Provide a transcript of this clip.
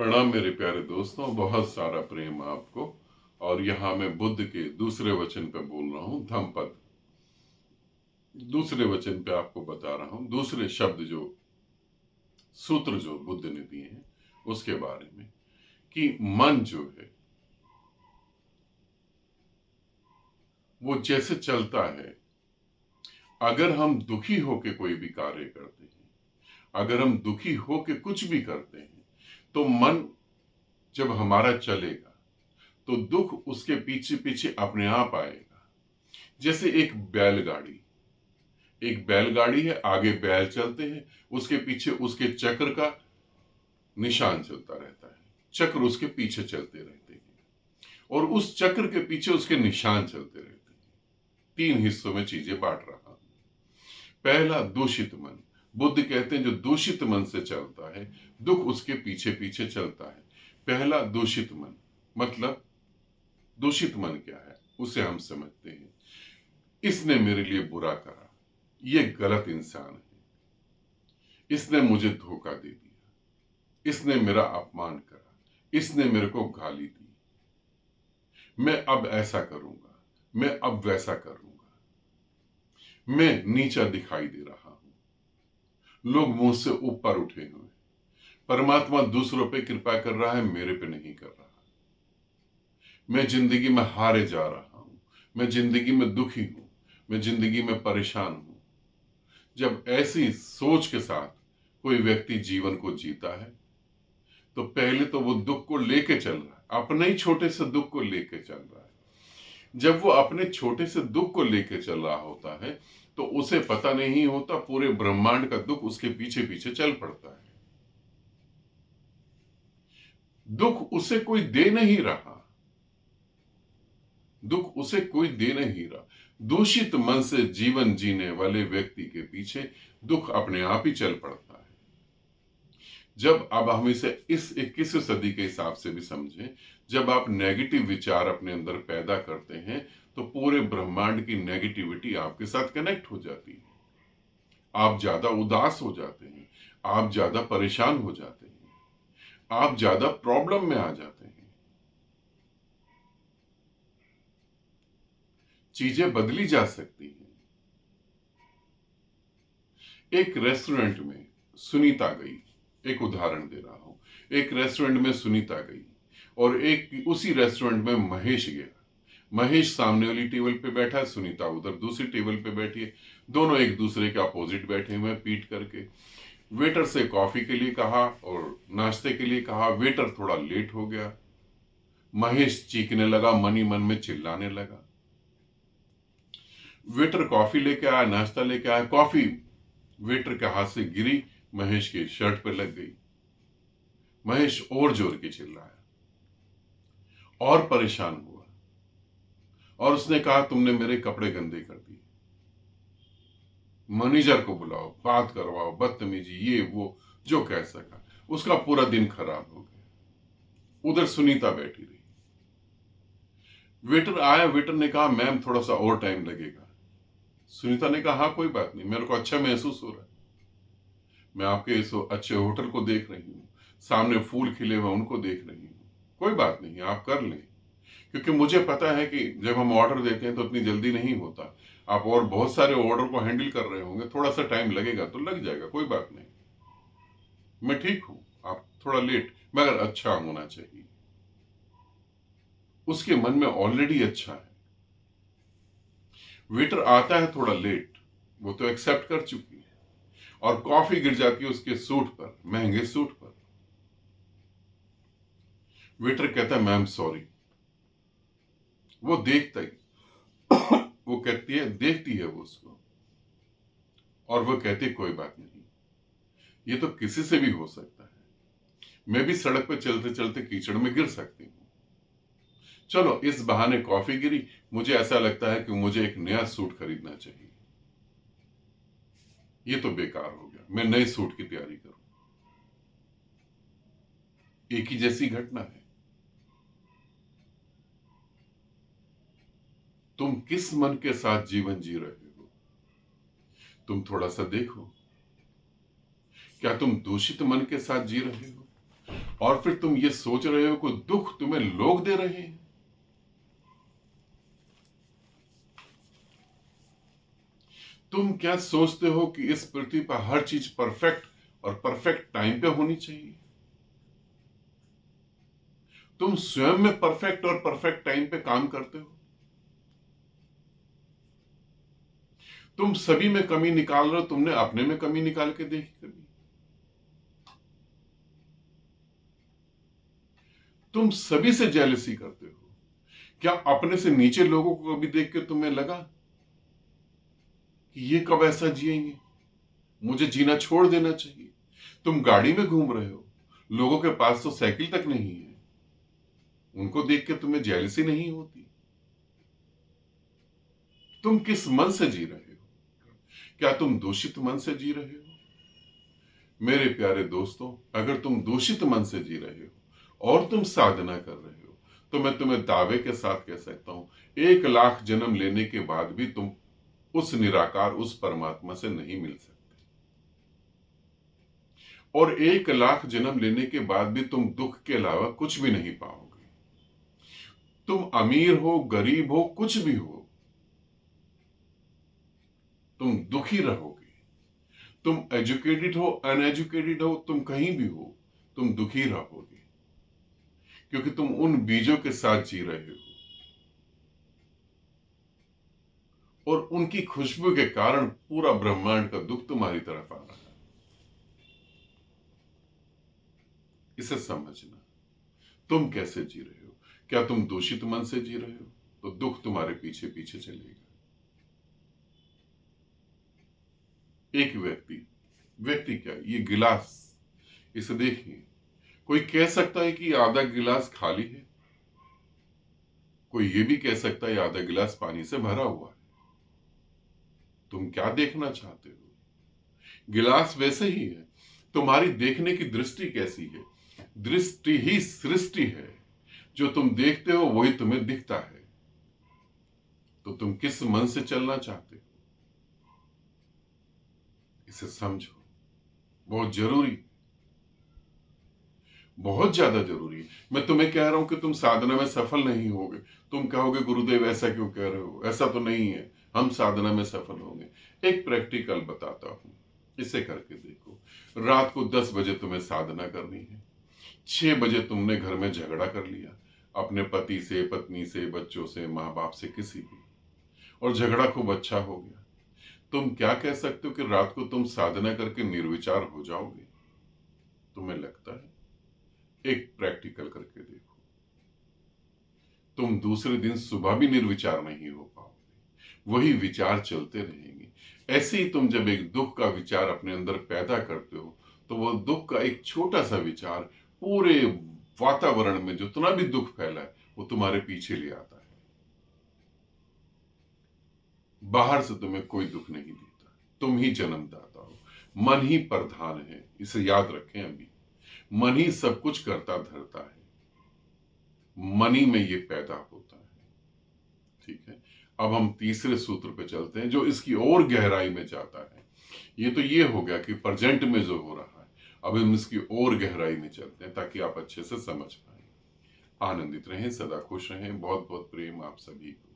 प्रणाम मेरे प्यारे दोस्तों, बहुत सारा प्रेम आपको। और यहाँ मैं बुद्ध के दूसरे वचन पे बोल रहा हूँ, धम्मपद। दूसरे वचन पे आपको बता रहा हूँ, दूसरे शब्द जो सूत्र जो बुद्ध ने दिए हैं उसके बारे में, कि मन जो है वो जैसे चलता है। अगर हम दुखी होके कोई भी कार्य करते हैं, अगर हम दुखी होके कुछ भी करते हैं, तो मन जब हमारा चलेगा तो दुख उसके पीछे पीछे अपने आप आएगा। जैसे एक बैलगाड़ी है, आगे बैल चलते हैं, उसके पीछे उसके चक्र का निशान चलता रहता है, चक्र उसके पीछे चलते रहते हैं और उस चक्र के पीछे उसके निशान चलते रहते हैं। तीन हिस्सों में चीजें बांट रहा हूं। पहला, दूषित मन। बुद्ध कहते हैं जो दूषित मन से चलता है, दुख उसके पीछे पीछे चलता है। पहला, दूषित मन। मतलब दूषित मन क्या है उसे हम समझते हैं। इसने मेरे लिए बुरा करा, ये गलत इंसान है, इसने मुझे धोखा दे दिया, इसने मेरा अपमान करा, इसने मेरे को गाली दी, मैं अब ऐसा करूंगा, मैं अब वैसा करूंगा, मैं नीचा दिखाई दे रहा हूं, लोग मुझसे ऊपर उठे हुए, परमात्मा दूसरों पे कृपा कर रहा है, मेरे पे नहीं कर रहा, मैं जिंदगी में हारे जा रहा हूं, मैं जिंदगी में दुखी हूं, मैं जिंदगी में परेशान हूं। जब ऐसी सोच के साथ कोई व्यक्ति जीवन को जीता है तो पहले तो वो दुख को लेके चल रहा है, अपने ही छोटे से दुख को लेके चल रहा है। जब वो अपने छोटे से दुख को लेके चल रहा होता है तो उसे पता नहीं होता पूरे ब्रह्मांड का दुख उसके पीछे पीछे चल पड़ता है। दुख उसे कोई दे नहीं रहा, दुख उसे कोई दे नहीं रहा। दूषित मन से जीवन जीने वाले व्यक्ति के पीछे दुख अपने आप ही चल पड़ता है। जब अब हम इसे इस 21वीं सदी के हिसाब से भी समझें, जब आप नेगेटिव विचार अपने अंदर पैदा करते हैं तो पूरे ब्रह्मांड की नेगेटिविटी आपके साथ कनेक्ट हो जाती है। आप ज्यादा उदास हो जाते हैं, आप ज्यादा परेशान हो जाते हैं, आप ज्यादा प्रॉब्लम में आ जाते हैं। चीजें बदली जा सकती हैं। एक रेस्टोरेंट में सुनीता गई, एक उदाहरण दे रहा हूं। एक रेस्टोरेंट में सुनीता गई और एक उसी रेस्टोरेंट में महेश गया। महेश सामने वाली टेबल पे बैठा है, सुनीता उधर दूसरी टेबल पे बैठी है। दोनों एक दूसरे के अपोजिट बैठे हुए हैं, पीट करके। वेटर से कॉफी के लिए कहा और नाश्ते के लिए कहा। वेटर थोड़ा लेट हो गया। महेश चीखने लगा, मन ही मन में चिल्लाने लगा। वेटर कॉफी लेके आया, नाश्ता लेके आया, कॉफी वेटर के हाथ से गिरी, महेश के शर्ट पर लग गई। महेश और जोर के चिल्लाया और परेशान हुआ और उसने कहा, तुमने मेरे कपड़े गंदे कर दिए, मैनेजर को बुलाओ, बात करवाओ, बदतमीजी, ये वो जो कह सका। उसका पूरा दिन खराब हो गया। उधर सुनीता बैठी रही। वेटर आया, वेटर ने कहा, मैम थोड़ा सा और टाइम लगेगा। सुनीता ने कहा, हाँ कोई बात नहीं, मेरे को अच्छा महसूस हो रहा है, मैं आपके इस अच्छे होटल को देख रही हूँ, सामने फूल खिले हुए उनको देख रही हूँ, कोई बात नहीं, आप कर लें। क्योंकि मुझे पता है कि जब हम ऑर्डर देते हैं तो इतनी जल्दी नहीं होता, आप और बहुत सारे ऑर्डर को हैंडल कर रहे होंगे, थोड़ा सा टाइम लगेगा तो लग जाएगा, कोई बात नहीं, मैं ठीक हूं, आप थोड़ा लेट मगर अच्छा होना चाहिए। उसके मन में ऑलरेडी अच्छा है। वेटर आता है थोड़ा लेट, वो तो एक्सेप्ट कर चुकी है और कॉफी गिर जाती है उसके सूट पर, महंगे सूट पर। वेटर कहता है, मैम सॉरी। वो देखता ही वो कहती है, देखती है वो उसको और वो कहती है, कोई बात नहीं, ये तो किसी से भी हो सकता है, मैं भी सड़क पर चलते चलते कीचड़ में गिर सकती हूँ, चलो इस बहाने कॉफी गिरी, मुझे ऐसा लगता है कि मुझे एक नया सूट खरीदना चाहिए, ये तो बेकार हो गया, मैं नए सूट की तैयारी करूं। एक ही जैसी घटना है। तुम किस मन के साथ जीवन जी रहे हो, तुम थोड़ा सा देखो। क्या तुम दूषित मन के साथ जी रहे हो? और फिर तुम ये सोच रहे हो कि दुख तुम्हें लोग दे रहे हैं। तुम क्या सोचते हो कि इस पृथ्वी पर हर चीज परफेक्ट और परफेक्ट टाइम पे होनी चाहिए? तुम स्वयं में परफेक्ट और परफेक्ट टाइम पे काम करते हो? तुम सभी में कमी निकाल रहे हो, तुमने अपने में कमी निकाल के देखी कभी? तुम सभी से जेलसी करते हो। क्या अपने से नीचे लोगों को कभी देख के तुम्हें लगा कि ये कब ऐसा जिएंगे, मुझे जीना छोड़ देना चाहिए? तुम गाड़ी में घूम रहे हो, लोगों के पास तो साइकिल तक नहीं है, उनको देख के तुम्हें जेलसी नहीं होती? तुम किस मन से जी रहे हो? क्या तुम दूषित मन से जी रहे हो? मेरे प्यारे दोस्तों, अगर तुम दूषित मन से जी रहे हो और तुम साधना कर रहे हो, तो मैं तुम्हें दावे के साथ कह सकता हूं, 1,00,000 जन्म लेने के बाद भी तुम उस निराकार, उस परमात्मा से नहीं मिल सकते। और 1,00,000 जन्म लेने के बाद भी तुम दुख के अलावा कुछ भी नहीं पाओगे। तुम अमीर हो, गरीब हो, कुछ भी हो, तुम दुखी रहोगे। तुम एजुकेटेड हो, अनएजुकेटेड हो, तुम कहीं भी हो, तुम दुखी रहोगे, क्योंकि तुम उन बीजों के साथ जी रहे हो और उनकी खुशबू के कारण पूरा ब्रह्मांड का दुख तुम्हारी तरफ आ रहा है। इसे समझना। तुम कैसे जी रहे हो? क्या तुम दूषित मन से जी रहे हो? तो दुख तुम्हारे पीछे पीछे चलेगा। एक व्यक्ति व्यक्ति क्या, ये गिलास, इसे देखिए। कोई कह सकता है कि आधा गिलास खाली है, कोई ये भी कह सकता है आधा गिलास पानी से भरा हुआ है। तुम क्या देखना चाहते हो? गिलास वैसे ही है, तुम्हारी देखने की दृष्टि कैसी है? दृष्टि ही सृष्टि है। जो तुम देखते हो वही तुम्हें दिखता है। तो तुम किस मन से चलना चाहते हो, इसे समझो। बहुत जरूरी, बहुत ज्यादा जरूरी है। मैं तुम्हें कह रहा हूं कि तुम साधना में सफल नहीं होगे। तुम कहोगे गुरुदेव ऐसा क्यों कह रहे हो? ऐसा तो नहीं है, हम साधना में सफल होंगे। एक प्रैक्टिकल बताता हूं, इसे करके देखो। रात को 10 बजे तुम्हें साधना करनी है। 6 बजे तुमने घर में झगड़ा कर लिया, अपने पति से, पत्नी से, बच्चों से, माँ बाप से, किसी भी, और झगड़ा खूब अच्छा हो गया। तुम क्या कह सकते हो कि रात को तुम साधना करके निर्विचार हो जाओगे? तुम्हें लगता है? एक प्रैक्टिकल करके देखो। तुम दूसरे दिन सुबह भी निर्विचार नहीं हो पाओगे, वही विचार चलते रहेंगे। ऐसे ही तुम जब एक दुख का विचार अपने अंदर पैदा करते हो, तो वह दुख का एक छोटा सा विचार पूरे वातावरण में जितना भी दुख फैला है वो तुम्हारे पीछे ले आता है। बाहर से तुम्हें कोई दुख नहीं देता, तुम ही जन्मदाता हो। मन ही प्रधान है, इसे याद रखें। अभी मन ही सब कुछ करता धरता है, मन ही में ये पैदा होता है। ठीक है, अब हम तीसरे सूत्र पे चलते हैं जो इसकी और गहराई में जाता है। ये तो ये हो गया कि प्रेजेंट में जो हो रहा है, अब हम इसकी और गहराई में चलते हैं ताकि आप अच्छे से समझ पाए। आनंदित रहें, सदा खुश रहें। बहुत बहुत प्रेम आप सभी को।